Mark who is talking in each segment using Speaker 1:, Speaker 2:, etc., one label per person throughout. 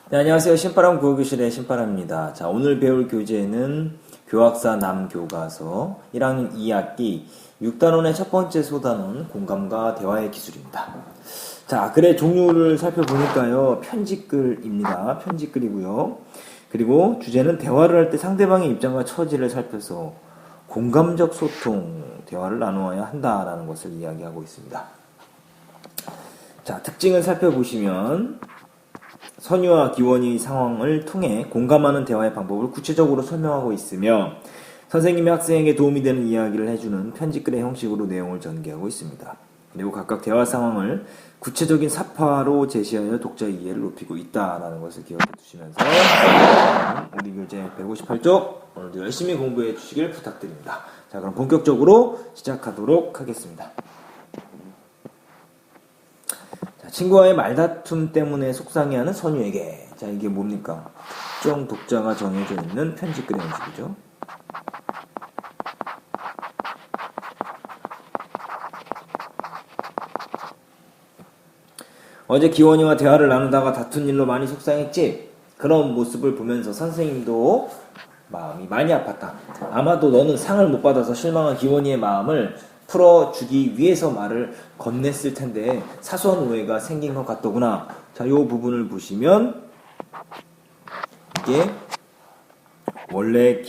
Speaker 1: 네, 안녕하세요. 신바람 국어교실의 신바람입니다. 자, 오늘 배울 교재는 교학사 남교과서 1학년 2학기 6단원의 첫 번째 소단원 공감과 대화의 기술입니다. 자, 글의 종류를 살펴보니까요. 편집글입니다. 편집글이고요. 그리고 주제는 대화를 할 때 상대방의 입장과 처지를 살펴서 공감적 소통, 대화를 나누어야 한다라는 것을 이야기하고 있습니다. 자, 특징을 살펴보시면 선유와 기원이 상황을 통해 공감하는 대화의 방법을 구체적으로 설명하고 있으며 선생님이 학생에게 도움이 되는 이야기를 해주는 편집글의 형식으로 내용을 전개하고 있습니다. 그리고 각각 대화 상황을 구체적인 사파로 제시하여 독자의 이해를 높이고 있다는 것을 기억해 두시면서 우리 교재 158쪽 오늘도 열심히 공부해 주시길 부탁드립니다. 자, 그럼 본격적으로 시작하도록 하겠습니다. 친구와의 말다툼 때문에 속상해하는 선유에게, 자, 이게 뭡니까? 특정 독자가 정해져 있는 편집글의 형식이죠. 어제 기원이와 대화를 나누다가 다툰 일로 많이 속상했지? 그런 모습을 보면서 선생님도 마음이 많이 아팠다. 아마도 너는 상을 못 받아서 실망한 기원이의 마음을 풀어주기 위해서 말을 건넸을 텐데 사소한 오해가 생긴 것 같더구나. 자, 이 부분을 보시면 이게 원래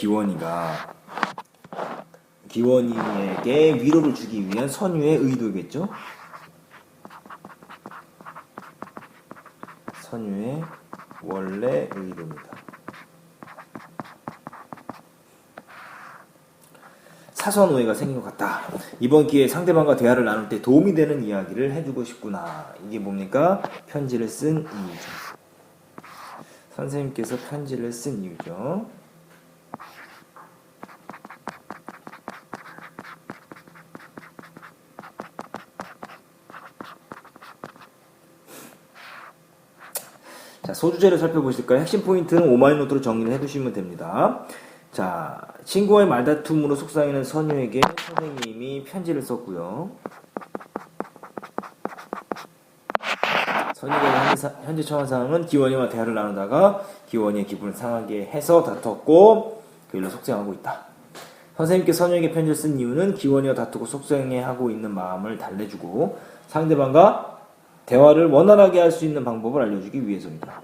Speaker 1: 기원이에게 위로를 주기 위한 선유의 의도겠죠. 선유의 원래 의도입니다. 사소한 오해가 생긴 것 같다. 이번 기회에 상대방과 대화를 나눌 때 도움이 되는 이야기를 해주고 싶구나. 이게 뭡니까? 편지를 쓴 이유죠. 선생님께서 편지를 쓴 이유죠. 자, 소주제를 살펴보실까요? 핵심 포인트는 오마이노트로 정리를 해두시면 됩니다. 자, 친구와의 말다툼으로 속상해하는 선유에게 선생님이 편지를 썼고요. 선유가 현재 처한 상황은 기원이와 대화를 나누다가 기원이의 기분을 상하게 해서 다퉜고 그 일로 속상하고 있다. 선생님께 선유에게 편지를 쓴 이유는 기원이와 다투고 속상해하고 있는 마음을 달래주고 상대방과 대화를 원활하게 할 수 있는 방법을 알려주기 위해서입니다.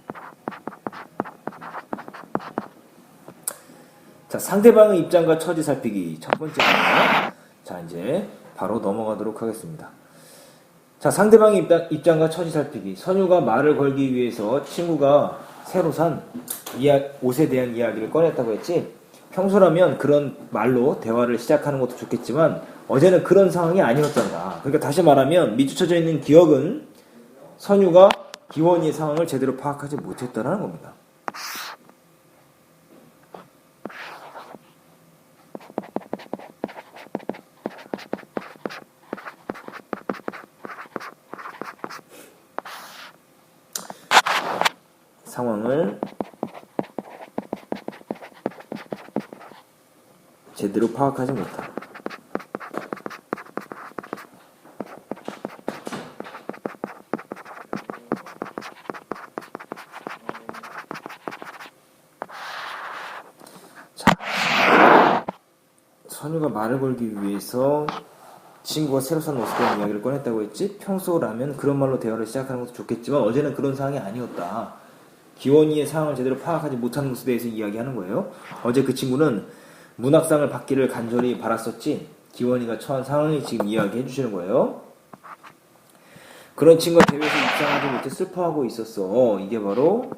Speaker 1: 자, 상대방의 입장과 처지 살피기 첫 번째입니다. 자, 이제 바로 넘어가도록 하겠습니다. 자, 상대방의 입장과 처지 살피기. 선유가 말을 걸기 위해서 친구가 새로 산 옷에 대한 이야기를 꺼냈다고 했지. 평소라면 그런 말로 대화를 시작하는 것도 좋겠지만 어제는 그런 상황이 아니었잖아. 그러니까 다시 말하면 밑줄쳐져 있는 기억은 선유가 기원이의 상황을 제대로 파악하지 못했다는 겁니다. 상황을 제대로 파악하지 못한다. 자, 선유가 말을 걸기 위해서 친구가 새로 산 옷에 대한 이야기를 꺼냈다고 했지? 평소라면 그런 말로 대화를 시작하는 것도 좋겠지만 어제는 그런 상황이 아니었다. 기원이의 상황을 제대로 파악하지 못하는 것에 대해서 이야기하는 거예요. 어제 그 친구는 문학상을 받기를 간절히 바랐었지. 기원이가 처한 상황을 지금 이야기해 주시는 거예요. 그런 친구가 대회에서 입상하지 못해 슬퍼하고 있었어. 이게 바로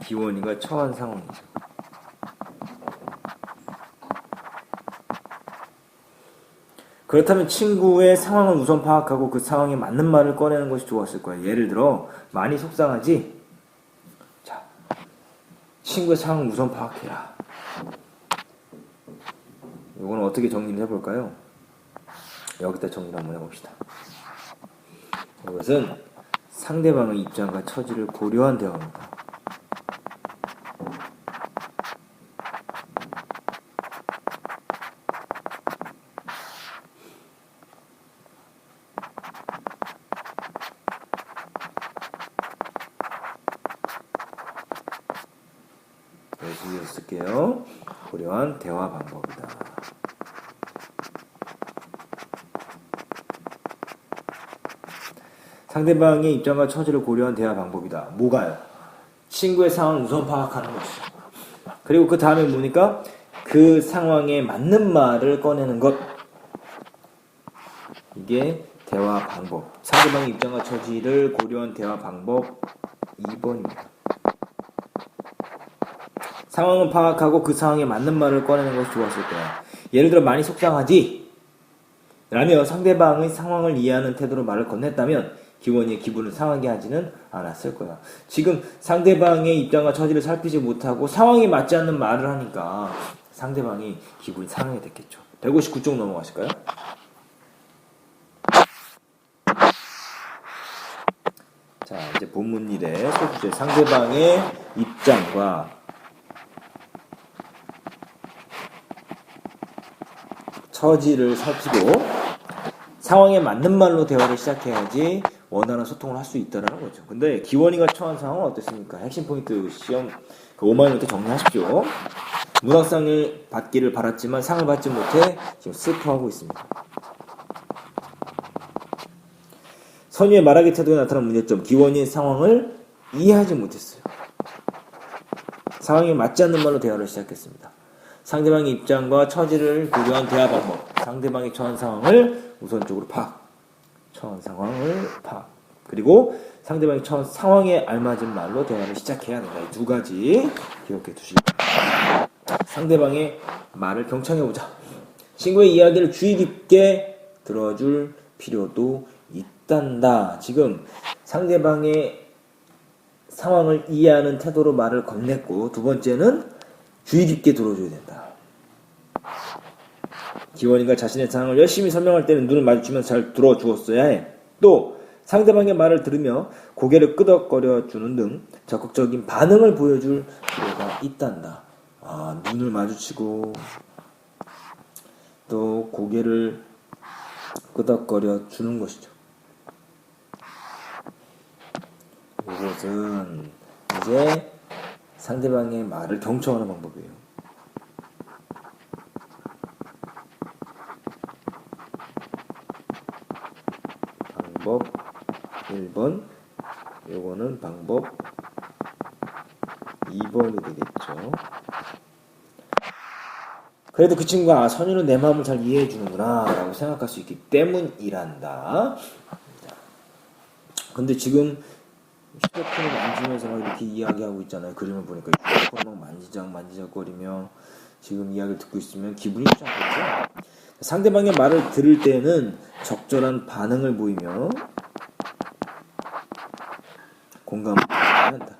Speaker 1: 기원이가 처한 상황이죠. 그렇다면 친구의 상황을 우선 파악하고 그 상황에 맞는 말을 꺼내는 것이 좋았을 거예요. 예를 들어 많이 속상하지? 자, 친구의 상황을 우선 파악해라. 이거는 어떻게 정리를 해볼까요? 여기다 정리를 한번 해봅시다. 이것은 상대방의 입장과 처지를 고려한 대화입니다. 쓸게요. 고려한 대화 방법이다. 상대방의 입장과 처지를 고려한 대화 방법이다. 뭐가요? 친구의 상황을 우선 파악하는 것이죠. 그리고 그 다음에 뭐니까 그 상황에 맞는 말을 꺼내는 것. 이게 대화 방법. 상대방의 입장과 처지를 고려한 대화 방법 2번입니다. 상황을 파악하고 그 상황에 맞는 말을 꺼내는 것이 좋았을 거야. 예를 들어 많이 속상하지? 라며 상대방의 상황을 이해하는 태도로 말을 건넸다면 기원이의 기분을 상하게 하지는 않았을 거야. 지금 상대방의 입장과 처지를 살피지 못하고 상황에 맞지 않는 말을 하니까 상대방이 기분이 상하게 됐겠죠. 159쪽 넘어가실까요? 자, 이제 본문 1의 소주제 상대방의 입장과 처지를 살피고 상황에 맞는 말로 대화를 시작해야지 원활한 소통을 할 수 있다는 거죠. 근데 기원이가 처한 상황은 어땠습니까? 핵심 포인트 시험 5만원부터 정리하십시오. 문학상을 받기를 바랐지만 상을 받지 못해 지금 슬퍼하고 있습니다. 선유의 말하기 태도에 나타난 문제점. 기원이의 상황을 이해하지 못했어요. 상황에 맞지 않는 말로 대화를 시작했습니다. 상대방의 입장과 처지를 고려한 대화 방법. 상대방이 처한 상황을 우선적으로 파악. 처한 상황을 파악. 그리고 상대방이 처한 상황에 알맞은 말로 대화를 시작해야 된다. 이 두 가지 기억해 두시기 바랍니다. 상대방의 말을 경청해보자. 친구의 이야기를 주의 깊게 들어줄 필요도 있단다. 지금 상대방의 상황을 이해하는 태도로 말을 건넸고, 두 번째는 주의 깊게 들어줘야 된다. 기원이가 자신의 상황을 열심히 설명할 때는 눈을 마주치면서 잘 들어주었어야 해. 또 상대방의 말을 들으며 고개를 끄덕거려 주는 등 적극적인 반응을 보여줄 필요가 있단다. 눈을 마주치고 또 고개를 끄덕거려 주는 것이죠. 이것은 이제 상대방의 말을 경청하는 방법이에요. 방법 1번, 요거는 방법 2번이 되겠죠. 그래도 그 친구가 선유는 내 마음을 잘 이해해 주는구나 라고 생각할 수 있기 때문이란다. 근데 지금 휴대폰을 만지면서 막 이렇게 이야기하고 있잖아요. 그림을 보니까 휴대폰을 막 만지작거리며 지금 이야기를 듣고 있으면 기분이 좋지 않겠죠? 상대방의 말을 들을 때는 적절한 반응을 보이며 공감을 해야 한다.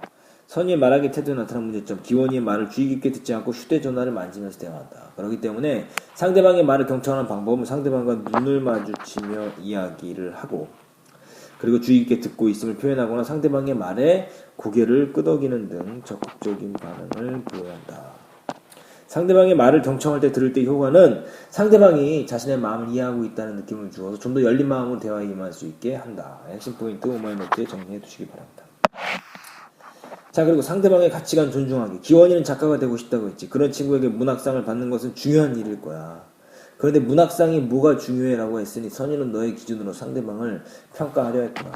Speaker 1: 선의의 말하기 태도에 나타난 문제점. 기원이의 말을 주의 깊게 듣지 않고 휴대전화를 만지면서 대화한다. 그렇기 때문에 상대방의 말을 경청하는 방법은 상대방과 눈을 마주치며 이야기를 하고, 그리고 주의 깊게 듣고 있음을 표현하거나 상대방의 말에 고개를 끄덕이는 등 적극적인 반응을 보여야 한다. 상대방의 말을 경청할 때 들을 때 효과는 상대방이 자신의 마음을 이해하고 있다는 느낌을 주어서 좀 더 열린 마음으로 대화에 임할 수 있게 한다. 핵심 포인트 오마이노트에 정리해 두시기 바랍니다. 자, 그리고 상대방의 가치관 존중하기. 기원이는 작가가 되고 싶다고 했지. 그런 친구에게 문학상을 받는 것은 중요한 일일 거야. 그런데 문학상이 뭐가 중요해라고 했으니 선유는 너의 기준으로 상대방을 평가하려 했구나.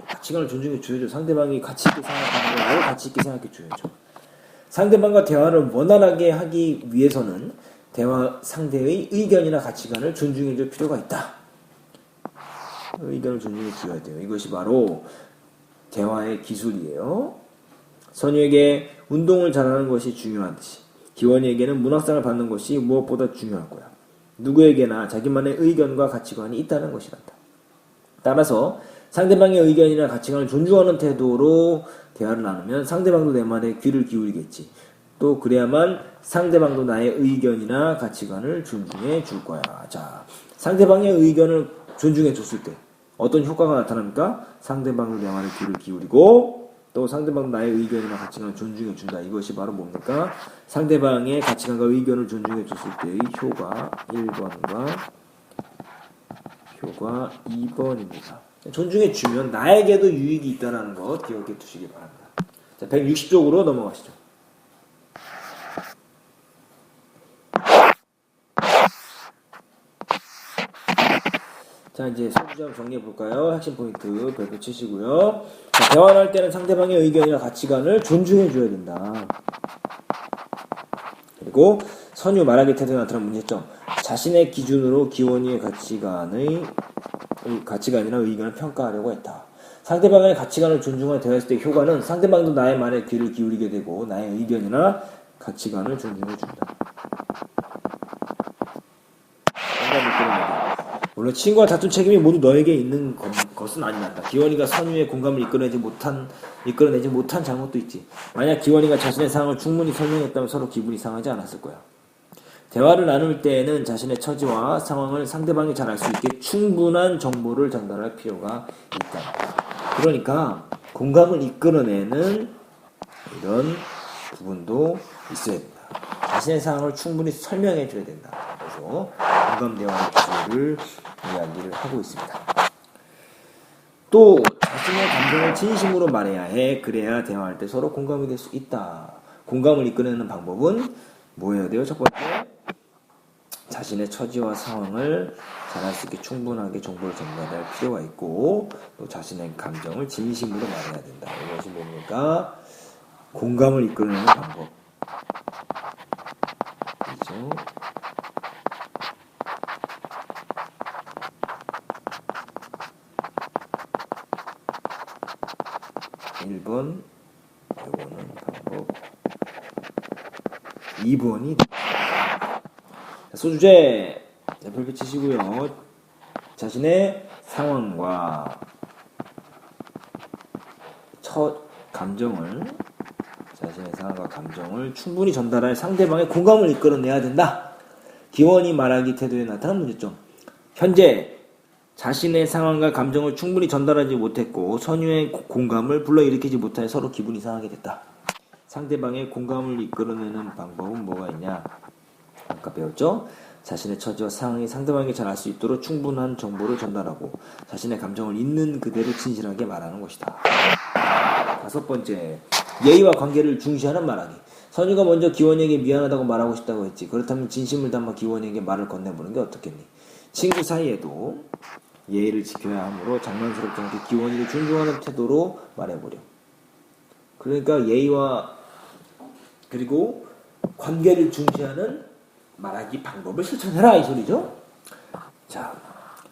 Speaker 1: 가치관을 존중해 줘야죠. 상대방이 가치 있게 생각하는 걸 나도 가치 있게 생각해 줘야죠. 상대방과 대화를 원활하게 하기 위해서는 대화 상대의 의견이나 가치관을 존중해 줄 필요가 있다. 의견을 존중해 줘야 돼요. 이것이 바로 대화의 기술이에요. 선유에게 운동을 잘하는 것이 중요하듯이 기원이에게는 문학상을 받는 것이 무엇보다 중요할 거야. 누구에게나 자기만의 의견과 가치관이 있다는 것이란다. 따라서 상대방의 의견이나 가치관을 존중하는 태도로 대화를 나누면 상대방도 내 말에 귀를 기울이겠지. 또 그래야만 상대방도 나의 의견이나 가치관을 존중해 줄 거야. 자, 상대방의 의견을 존중해 줬을 때 어떤 효과가 나타납니까? 상대방도 내 말에 귀를 기울이고 또 상대방 나의 의견이나 가치관을 존중해 준다. 이것이 바로 뭡니까? 상대방의 가치관과 의견을 존중해 줬을 때의 효과 1번과 효과 2번입니다. 존중해 주면 나에게도 유익이 있다는 것 기억해 두시기 바랍니다. 자, 160쪽으로 넘어가시죠. 자, 이제 소주점 정리해 볼까요? 핵심 포인트 별표 치시고요. 자, 대화를 할 때는 상대방의 의견이나 가치관을 존중해 줘야 된다. 그리고 선유 말하기 태도에 나타나는 문제점. 자신의 기준으로 기원이의 가치관이나 의견을 평가하려고 했다. 상대방의 가치관을 존중하여 대화했을 때 효과는 상대방도 나의 말에 귀를 기울이게 되고 나의 의견이나 가치관을 존중해 준다. 물론 친구와 다툰 책임이 모두 너에게 있는 것은 아니란다. 기원이가 선유의 공감을 이끌어내지 못한 잘못도 있지. 만약 기원이가 자신의 상황을 충분히 설명했다면 서로 기분이 상하지 않았을 거야. 대화를 나눌 때에는 자신의 처지와 상황을 상대방이 잘 알 수 있게 충분한 정보를 전달할 필요가 있다. 그러니까 공감을 이끌어내는 이런 부분도 있어야 된다. 자신의 상황을 충분히 설명해 줘야 된다. 그래서 공감 대화의 기술을 이야기를 하고 있습니다. 또 자신의 감정을 진심으로 말해야 해. 그래야 대화할 때 서로 공감이 될 수 있다. 공감을 이끌어내는 방법은 뭐 해야 돼요? 첫 번째, 자신의 처지와 상황을 잘 알 수 있게 충분하게 정보를 전달할 필요가 있고, 또 자신의 감정을 진심으로 말해야 된다. 이것이 뭡니까? 공감을 이끌어내는 방법. 그렇죠? (1번) 이거는 방법. 2번이 소주제 별표 치시고요. 자신의 상황과 자신의 상황과 감정을 충분히 전달할 상대방의 공감을 이끌어내야 된다. 기원이 말하기 태도에 나타난 문제점. 현재 자신의 상황과 감정을 충분히 전달하지 못했고 선유의 공감을 불러일으키지 못하여 서로 기분이 상하게 됐다. 상대방의 공감을 이끌어내는 방법은 뭐가 있냐? 아까 배웠죠? 자신의 처지와 상황이 상대방에게 잘 알 수 있도록 충분한 정보를 전달하고 자신의 감정을 있는 그대로 진실하게 말하는 것이다. 5번째, 예의와 관계를 중시하는 말하기. 선유가 먼저 기원이에게 미안하다고 말하고 싶다고 했지. 그렇다면 진심을 담아 기원이에게 말을 건네보는 게 어떻겠니? 친구 사이에도 예의를 지켜야 하므로 장난스럽지 않게 기원이를 존중하는 태도로 말해보려. 그러니까 예의와 그리고 관계를 중시하는 말하기 방법을 실천해라 이 소리죠. 자,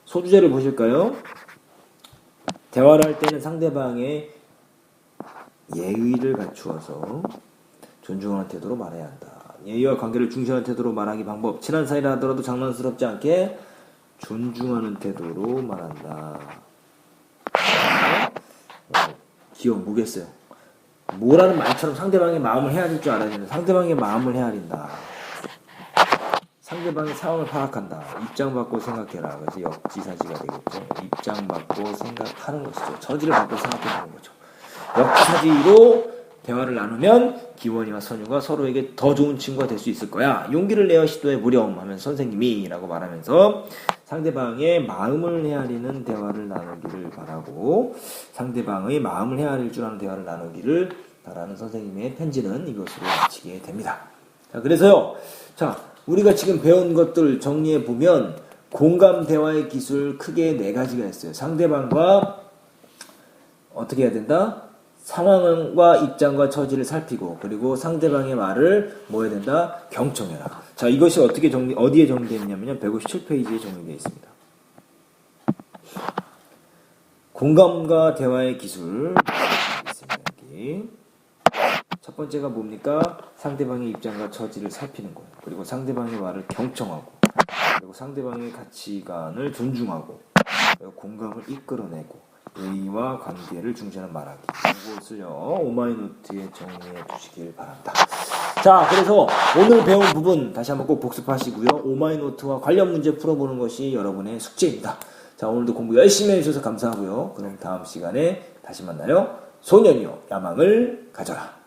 Speaker 1: 소주제를 보실까요? 대화를 할 때는 상대방의 예의를 갖추어서 존중하는 태도로 말해야 한다. 예의와 관계를 중시하는 태도로 말하기 방법. 친한 사이라 하더라도 장난스럽지 않게 존중하는 태도로 말한다. 기억 뭐겠어요? 뭐라는 말처럼 상대방의 마음을 헤아릴 줄 알아야 되는 상대방의 마음을 헤아린다. 상대방의 상황을 파악한다. 입장 바꿔 생각해라. 그래서 역지사지가 되겠죠. 입장 바꿔 생각하는 것이죠. 처지를 바꿔 생각해보는 거죠. 역지사지로 대화를 나누면 기원이와 선유가 서로에게 더 좋은 친구가 될 수 있을 거야. 용기를 내어 시도해보렴 하면 선생님이 라고 말하면서 상대방의 마음을 헤아리는 대화를 나누기를 바라고 상대방의 마음을 헤아릴 줄 아는 대화를 나누기를 바라는 선생님의 편지는 이것으로 마치게 됩니다. 자, 그래서요. 자, 우리가 지금 배운 것들 정리해보면 공감 대화의 기술 크게 4가지가 있어요. 상대방과 어떻게 해야 된다? 상황과 입장과 처지를 살피고 그리고 상대방의 말을 뭐 해야 된다? 경청해라. 자, 이것이 어디에 정리되어 있냐면요. 157페이지에 정리되어 있습니다. 공감과 대화의 기술 있습니다. 여기. 첫 번째가 뭡니까? 상대방의 입장과 처지를 살피는 거예요. 그리고 상대방의 말을 경청하고 그리고 상대방의 가치관을 존중하고 그리고 공감을 이끌어내고 예의와 관계를 중시하는 말하기. 이것을요 오마이노트에 정리해 주시길 바랍니다. 자, 그래서 오늘 배운 부분 다시 한번 꼭 복습하시고요. 오마이노트와 관련 문제 풀어보는 것이 여러분의 숙제입니다. 자, 오늘도 공부 열심히 해주셔서 감사하고요. 그럼 다음 시간에 다시 만나요. 소년이여 야망을 가져라.